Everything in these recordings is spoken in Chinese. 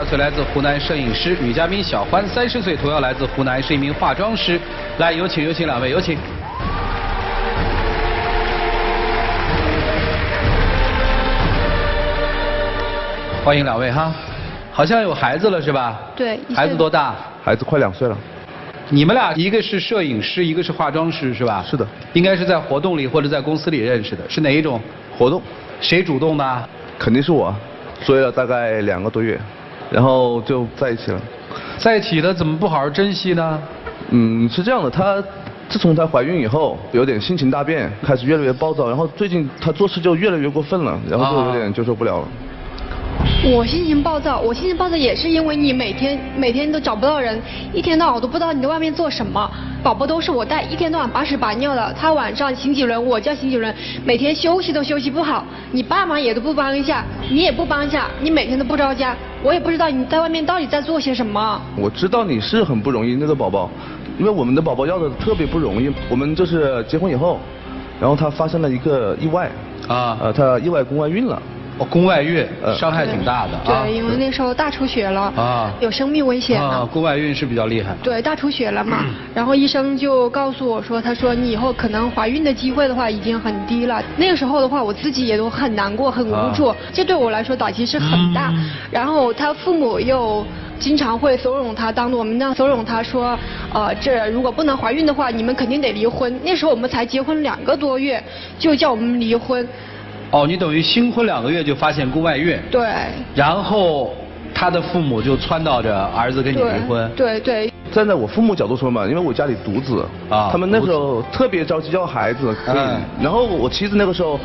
22岁来自湖南摄影师，女嘉宾小欢30岁，同样来自湖南，是一名化妆师。来，有请两位，有请。欢迎两位哈，好像有孩子了是吧？对。孩子多大？孩子快2岁了。你们俩一个是摄影师，一个是化妆师是吧？是的。应该是在活动里或者在公司里认识的，是哪一种活动？谁主动的？肯定是我，追了大概2个多月，然后就在一起了。在一起的怎么不好好珍惜呢？是这样的，她自从她怀孕以后，有点性情大变，开始越来越暴躁，然后最近她做事就越来越过分了，然后就有点接受不了了。我心情暴躁也是因为你每天都找不到人，一天到晚我都不知道你在外面做什么。宝宝都是我带，一天到晚把屎把尿的。他晚上醒几轮我叫醒几轮，每天休息都休息不好。你爸妈也都不帮一下，你也不帮一下，你每天都不着家，我也不知道你在外面到底在做些什么。我知道你是很不容易那个宝宝，因为我们的宝宝要的特别不容易。我们就是结婚以后，然后他发生了一个意外，他意外宫外孕了。宫外孕伤害挺大的。对，因为那时候大出血了，有生命危险了。宫外孕是比较厉害。对，大出血了嘛，然后医生就告诉我说，他说你以后可能怀孕的机会的话已经很低了。那个时候的话，我自己也都很难过，很无助，这对我来说打击是很大。然后他父母又经常会怂恿他，当着我们那样怂恿他说，这如果不能怀孕的话，你们肯定得离婚。那时候我们才结婚2个多月，就叫我们离婚。哦，你等于新婚2个月就发现宫外孕。对。然后他的父母就撺掇着儿子跟你离婚。对。站在我父母角度说嘛，因为我家里独子，他们那时候特别着急要孩子。然后我妻子那个时候，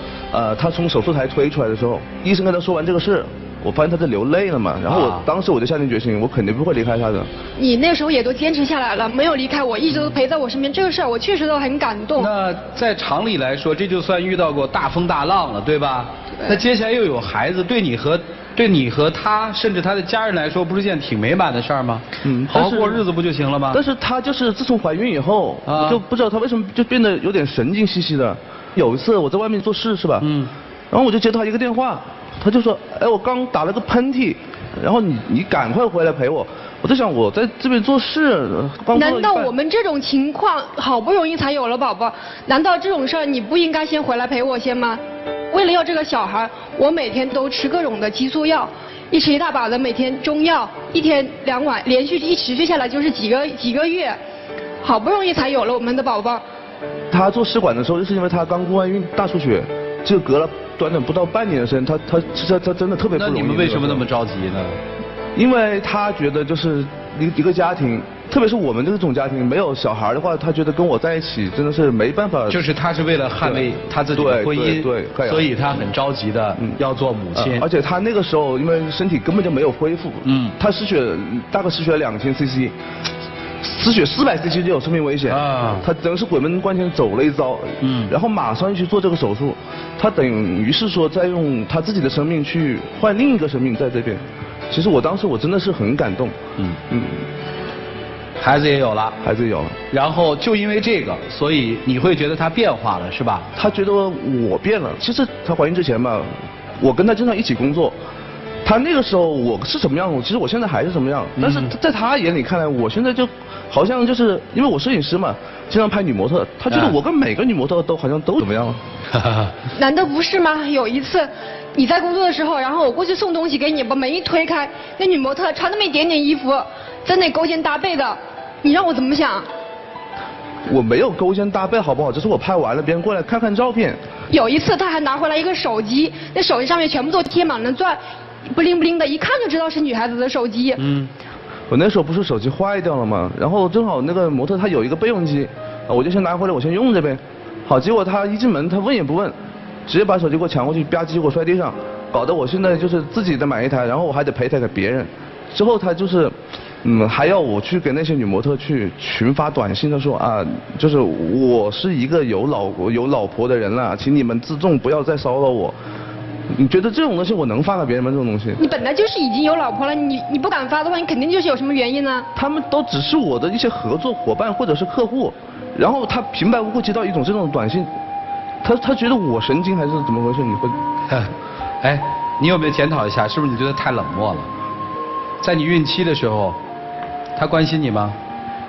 她从手术台推出来的时候，医生跟她说完这个事，我发现她在流泪了嘛。然后当时我就下定决心，我肯定不会离开她的。你那时候也都坚持下来了，没有离开我，一直都陪在我身边，这个事儿我确实都很感动。那在常理来说，这就算遇到过大风大浪了，对吧？那接下来又有孩子，对你和他，甚至他的家人来说，不是件挺美满的事儿吗？好好过日子不就行了吗？但是他就是自从怀孕以后，就不知道他为什么就变得有点神经兮兮的。有一次我在外面做事是吧？然后我就接到他一个电话，他就说，哎，我刚打了个喷嚏，然后你赶快回来陪我。我在想，我在这边做事，难道我们这种情况好不容易才有了宝宝，难道这种事儿你不应该先回来陪我先吗？为了要这个小孩，我每天都吃各种的激素药，一吃一大把的，每天中药，1天2碗，连续持续下来就是几个月，好不容易才有了我们的宝宝。他做试管的时候，就是因为他刚宫外孕大出血，就隔了短不到半年的时间，他真的特别不容易。那你们为什么那么着急呢？因为他觉得就是一个家庭，特别是我们这种家庭没有小孩的话，他觉得跟我在一起真的是没办法。就是他是为了捍卫他自己的婚姻，对，所以他很着急的要做母亲。而且他那个时候因为身体根本就没有恢复，他大概失血了2000 cc， 失血400 cc 就有生命危险他真是鬼门关前走了一遭，然后马上去做这个手术，他等于是说在用他自己的生命去换另一个生命在这边。其实我当时我真的是很感动。孩子也有了，然后就因为这个，所以你会觉得他变化了是吧？他觉得我变了。其实他怀孕之前嘛，我跟他经常一起工作，他那个时候我是什么样，其实我现在还是什么样。但是在他眼里看来，我现在就好像就是因为我摄影师嘛，经常拍女模特，他觉得我跟每个女模特都好像都怎么样了。难道不是吗？有一次你在工作的时候，然后我过去送东西给你，把门一推开，那女模特穿那么一点点衣服，在那勾肩搭背的，你让我怎么想？我没有勾肩搭背好不好？只是我拍完了，别人过来看看照片。有一次他还拿回来一个手机，那手机上面全部都贴满了钻，不灵不灵的，一看就知道是女孩子的手机。我那时候不是手机坏掉了吗？然后正好那个模特他有一个备用机，我就先拿回来，我先用这边。好，结果他一进门，他问也不问，直接把手机给我抢过去，吧唧给我摔地上，搞得我现在就是自己再买一台，然后我还得赔台给别人。之后他就是，还要我去给那些女模特去群发短信，他说就是我是一个有老婆的人了，请你们自重，不要再骚扰我。你觉得这种东西我能发给别人吗？这种东西？你本来就是已经有老婆了，你不敢发的话，你肯定就是有什么原因呢？他们都只是我的一些合作伙伴或者是客户，然后他平白无故接到这种短信，他觉得我神经还是怎么回事？你会，哎，你有没有检讨一下，是不是你觉得太冷漠了？在你孕期的时候，他关心你吗？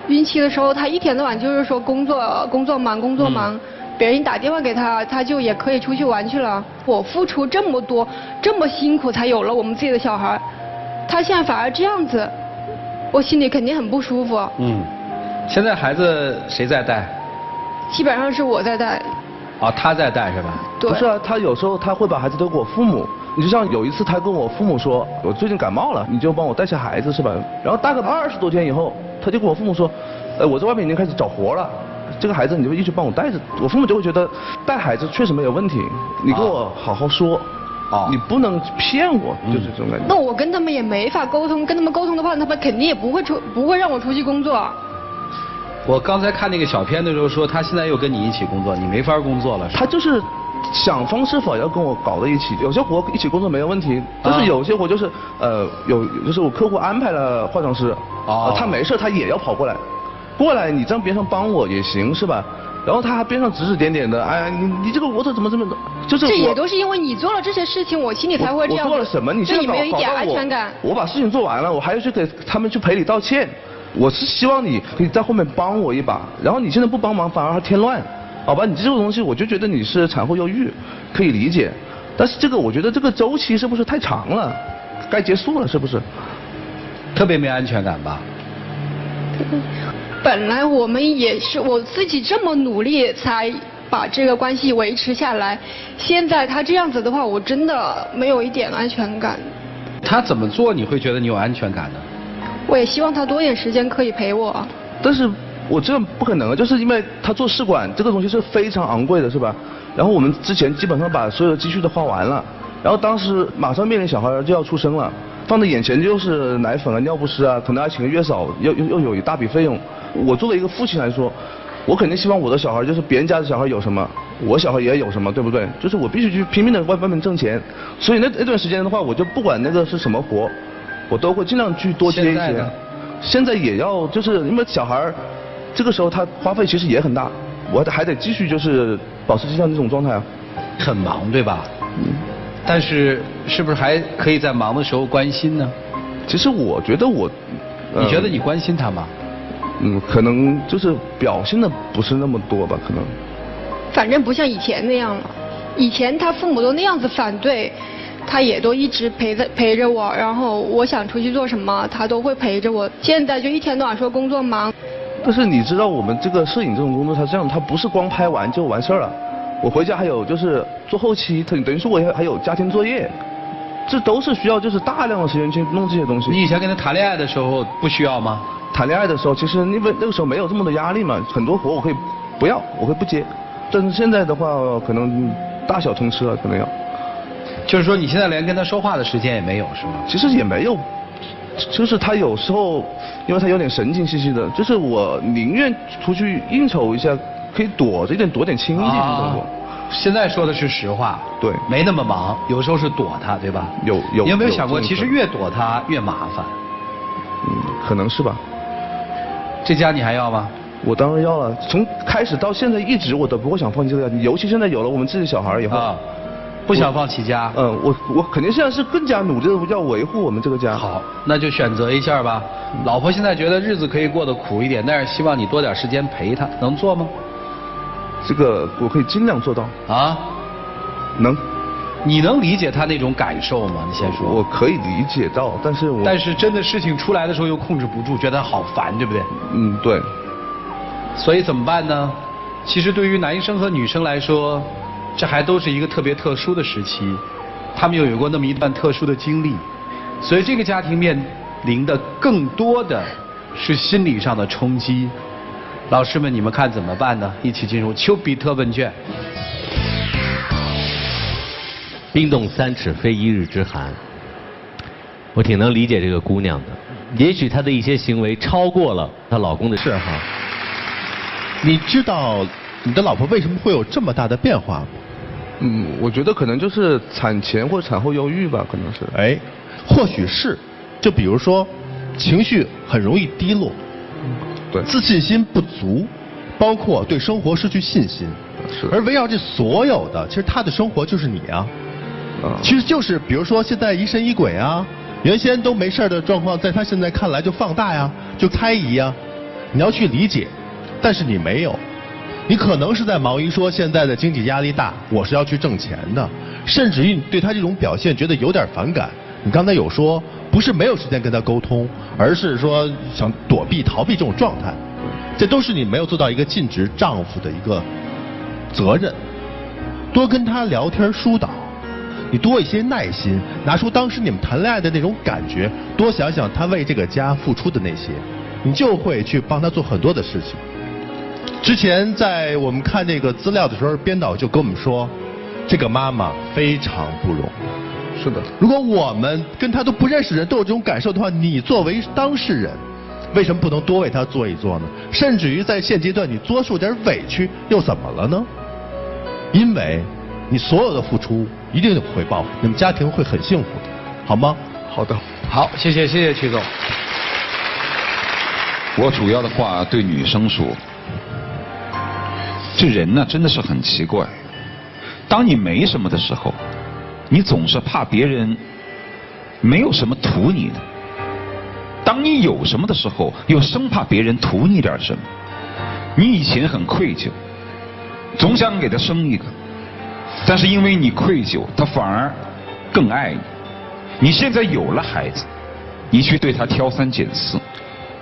孕期的时候，他一天到晚就是说工作忙，别人打电话给他，他就也可以出去玩去了。我付出这么多，这么辛苦才有了我们自己的小孩，他现在反而这样子，我心里肯定很不舒服。现在孩子谁在带？基本上是我在带。哦，他在带是吧？对。不是啊，他有时候他会把孩子丢给我父母。你就像有一次他跟我父母说，我最近感冒了，你就帮我带下孩子是吧？然后大概20多天以后，他就跟我父母说，我在外面已经开始找活了，这个孩子你就一直帮我带着。我父母就会觉得带孩子确实没有问题，你跟我好好说。你不能骗我，就是这种感觉。那我跟他们也没法沟通，跟他们沟通的话，他们肯定也不会让我出去工作。我刚才看那个小片的时候说，他现在又跟你一起工作，你没法工作了。他就是想方设法要跟我搞在一起，有些活一起工作没有问题，但是有些活就是就是我客户安排了化妆师，他没事他也要跑过来你站边上帮我也行是吧？然后他还边上指指点点的，哎呀你这个模特怎么这么就是这也都是因为你做了这些事情，我心里才会这样。我做了什么？你现在没有一点安全感。我把事情做完了，我还要去给他们去赔礼道歉。我是希望你可以在后面帮我一把，然后你现在不帮忙反而还添乱，好吧？你这种东西我就觉得你是产后忧郁，可以理解，但是这个我觉得这个周期是不是太长了？该结束了是不是？特别没安全感吧？本来我们也是我自己这么努力才把这个关系维持下来，现在他这样子的话，我真的没有一点安全感。他怎么做你会觉得你有安全感呢？我也希望他多点时间可以陪我。但是我这个不可能，就是因为他做试管这个东西是非常昂贵的，是吧？然后我们之前基本上把所有的积蓄都花完了，然后当时马上面临小孩就要出生了，放在眼前就是奶粉啊、尿不湿啊，可能还请个月嫂，又有一大笔费用。我作为一个父亲来说，我肯定希望我的小孩就是别人家的小孩有什么，我小孩也有什么，对不对？就是我必须去拼命的外面挣钱，所以那段时间的话，我就不管那个是什么活，我都会尽量去多接一些。现在也要就是因为小孩这个时候他花费其实也很大，我还得继续就是保持像这种状态啊。很忙对吧？但是是不是还可以在忙的时候关心呢？其实我觉得你觉得你关心他吗？可能就是表现的不是那么多吧，可能。反正不像以前那样了，以前他父母都那样子反对，他也都一直陪着我，然后我想出去做什么，他都会陪着我。现在就一天到晚说工作忙。但是你知道我们这个摄影这种工作，它这样，它不是光拍完就完事儿了。我回家还有就是做后期，等于说我还有家庭作业，这都是需要就是大量的时间去弄这些东西。你以前跟他谈恋爱的时候不需要吗？谈恋爱的时候，其实因为那个时候没有这么多压力嘛，很多活我可以不要，我可以不接。但是现在的话，可能大小通吃了，可能要。就是说你现在连跟他说话的时间也没有是吗？其实也没有，就是他有时候，因为他有点神经兮兮的，就是我宁愿出去应酬一下，可以躲着一点，躲点亲戚这种。现在说的是实话，对，没那么忙，有时候是躲他，对吧？有。你有没有想过，其实越躲他越麻烦？可能是吧。这家你还要吗？我当然要了，从开始到现在一直我都不会想放弃这个家，尤其现在有了我们自己的小孩以后，不想放弃家。我肯定现在是更加努力的要维护我们这个家。好，那就选择一下吧。老婆现在觉得日子可以过得苦一点，但是希望你多点时间陪她，能做吗？这个我可以尽量做到。啊？能。你能理解她那种感受吗？你先说。我可以理解到，但是真的事情出来的时候又控制不住，觉得好烦，对不对？对。所以怎么办呢？其实对于男生和女生来说，这还都是一个特别特殊的时期，他们又有过那么一段特殊的经历，所以这个家庭面临的更多的是心理上的冲击。老师们，你们看怎么办呢？一起进入丘比特问卷。冰冻3尺非一日之寒，我挺能理解这个姑娘的，也许她的一些行为超过了她老公的是哈。你知道你的老婆为什么会有这么大的变化吗？我觉得可能就是产前或者产后忧郁吧，可能是。或许是，就比如说情绪很容易低落，对，自信心不足，包括对生活失去信心。是。而围绕这所有的，其实她的生活就是你啊。其实就是比如说现在疑神疑鬼啊，原先都没事的状况，在他现在看来就放大呀，就猜疑呀。你要去理解，但是你没有，你可能是在忙于说现在的经济压力大，我是要去挣钱的，甚至于你对他这种表现觉得有点反感。你刚才有说，不是没有时间跟他沟通，而是说想躲避、逃避这种状态，这都是你没有做到一个尽职丈夫的一个责任。多跟他聊天疏导，你多一些耐心，拿出当时你们谈恋爱的那种感觉，多想想他为这个家付出的那些，你就会去帮他做很多的事情。之前在我们看这个资料的时候，编导就跟我们说，这个妈妈非常不容易。是的。如果我们跟他都不认识人都有这种感受的话，你作为当事人，为什么不能多为他做一做呢？甚至于在现阶段，你多受点委屈又怎么了呢？因为你所有的付出一定有回报，你们家庭会很幸福的，好吗？好的。好，谢谢曲总。我主要的话对女生说，这人呢真的是很奇怪，当你没什么的时候，你总是怕别人没有什么图你的；当你有什么的时候，又生怕别人图你点什么。你以前很愧疚，总想给他生一个，但是因为你愧疚，他反而更爱你。你现在有了孩子，你去对他挑三拣四。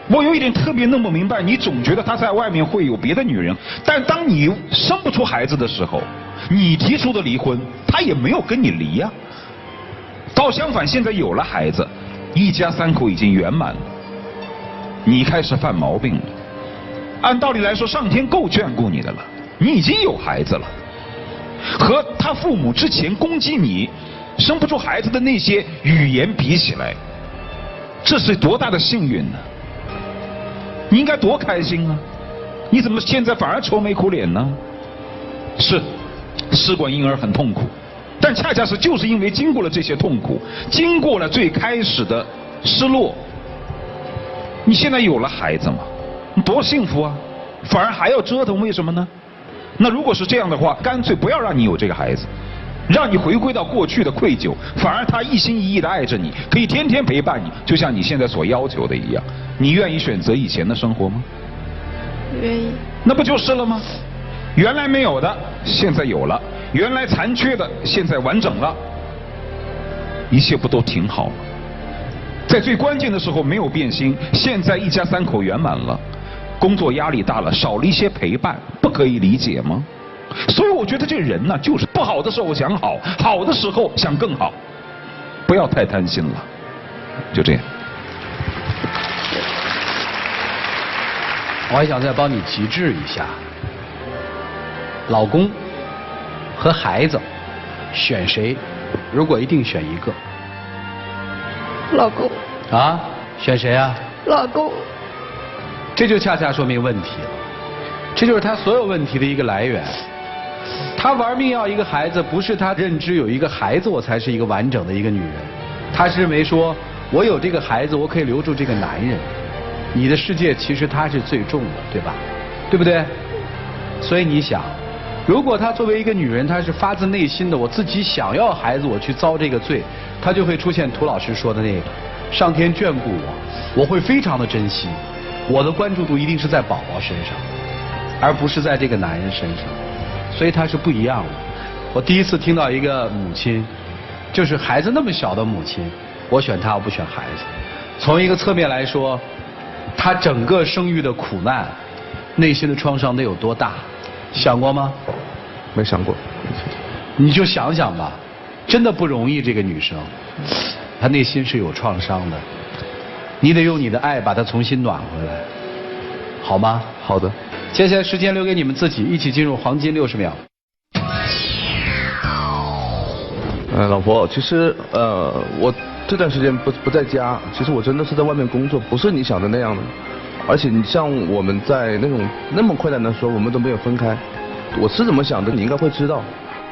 我有一点特别弄不明白，你总觉得他在外面会有别的女人，但当你生不出孩子的时候，你提出的离婚，他也没有跟你离呀。倒相反，现在有了孩子，一家三口已经圆满了，你开始犯毛病了。按道理来说，上天够眷顾你的了，你已经有孩子了，和他父母之前攻击你生不出孩子的那些语言比起来，这是多大的幸运呢？你应该多开心啊！你怎么现在反而愁眉苦脸呢？是，试管婴儿很痛苦，但恰恰是就是因为经过了这些痛苦，经过了最开始的失落，你现在有了孩子嘛，多幸福啊！反而还要折腾，为什么呢？那如果是这样的话，干脆不要让你有这个孩子，让你回归到过去的愧疚，反而他一心一意的爱着你，可以天天陪伴你，就像你现在所要求的一样。你愿意选择以前的生活吗？愿意。那不就是了吗？原来没有的，现在有了；原来残缺的，现在完整了。一切不都挺好吗？在最关键的时候没有变心，现在一家三口圆满了。工作压力大了，少了一些陪伴，不可以理解吗？所以我觉得这人呢，就是不好的时候想好，好的时候想更好，不要太贪心了。就这样。我还想再帮你极致一下，老公和孩子选谁？如果一定选一个，老公。啊，选谁啊？老公。这就恰恰说明问题了，这就是他所有问题的一个来源。他玩命要一个孩子，不是他认知有一个孩子我才是一个完整的一个女人，他是认为说我有这个孩子，我可以留住这个男人。你的世界其实他是最重的，对吧？对不对？所以你想，如果她作为一个女人，她是发自内心的，我自己想要孩子，我去遭这个罪，她就会出现涂老师说的那个，上天眷顾我会非常的珍惜，我的关注度一定是在宝宝身上，而不是在这个男人身上，所以她是不一样的。我第一次听到一个母亲，就是孩子那么小的母亲，我选她，我不选孩子。从一个侧面来说，她整个生育的苦难，内心的创伤得有多大，想过吗？没想过。你就想想吧，真的不容易。这个女生，她内心是有创伤的，你得用你的爱把她重新暖回来，好吗？好的。接下来时间留给你们自己，一起进入黄金60秒。老婆，其实我这段时间不在家，其实我真的是在外面工作，不是你想的那样的。而且你像我们在那么困难的时候，我们都没有分开。我是怎么想的，你应该会知道。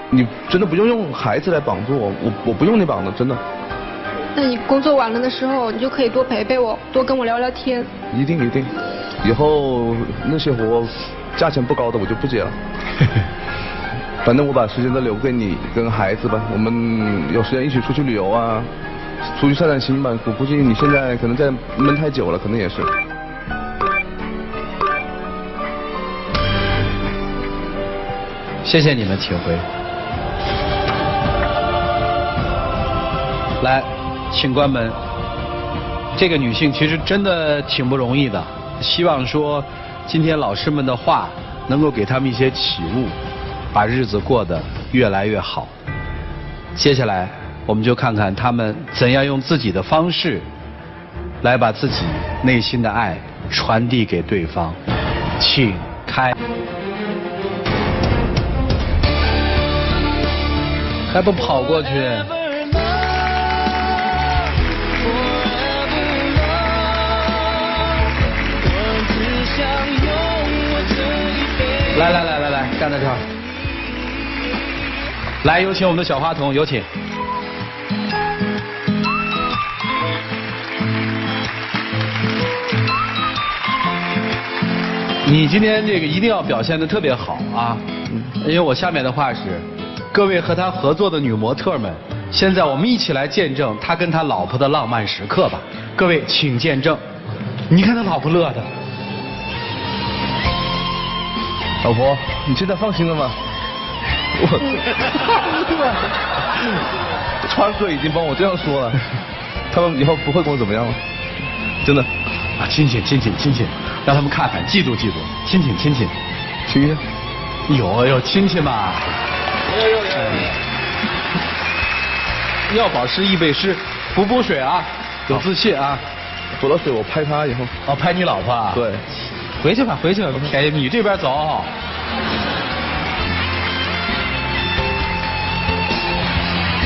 你真的不用孩子来绑住我，我不用你绑的，真的。那你工作完了的时候，你就可以多陪陪我，多跟我聊聊天。一定。以后那些活价钱不高的我就不接了。反正我把时间都留给你跟孩子吧，我们有时间一起出去旅游啊，出去散散心吧。我估计你现在可能在闷太久了，可能也是。谢谢你们体会。来，请关门。这个女性其实真的挺不容易的，希望说今天老师们的话能够给他们一些启悟，把日子过得越来越好。接下来我们就看看他们怎样用自己的方式来把自己内心的爱传递给对方。请开。还不跑过去？来，站在这儿。来，有请我们的小花童，有请。你今天这个一定要表现得特别好啊！因为我下面的话是，各位和他合作的女模特们，现在我们一起来见证他跟他老婆的浪漫时刻吧。各位请见证，你看他老婆乐的。老婆，你现在放心了吗？川哥已经帮我这样说了，他们以后不会跟我怎么样了，真的。啊，亲亲，让他们看看，嫉妒，亲亲，亲一下。有亲亲嘛。要保湿易背湿，补补水啊，有自信啊。补了水我拍他以后。哦，拍你老婆啊？对。回去吧，便宜你这边走。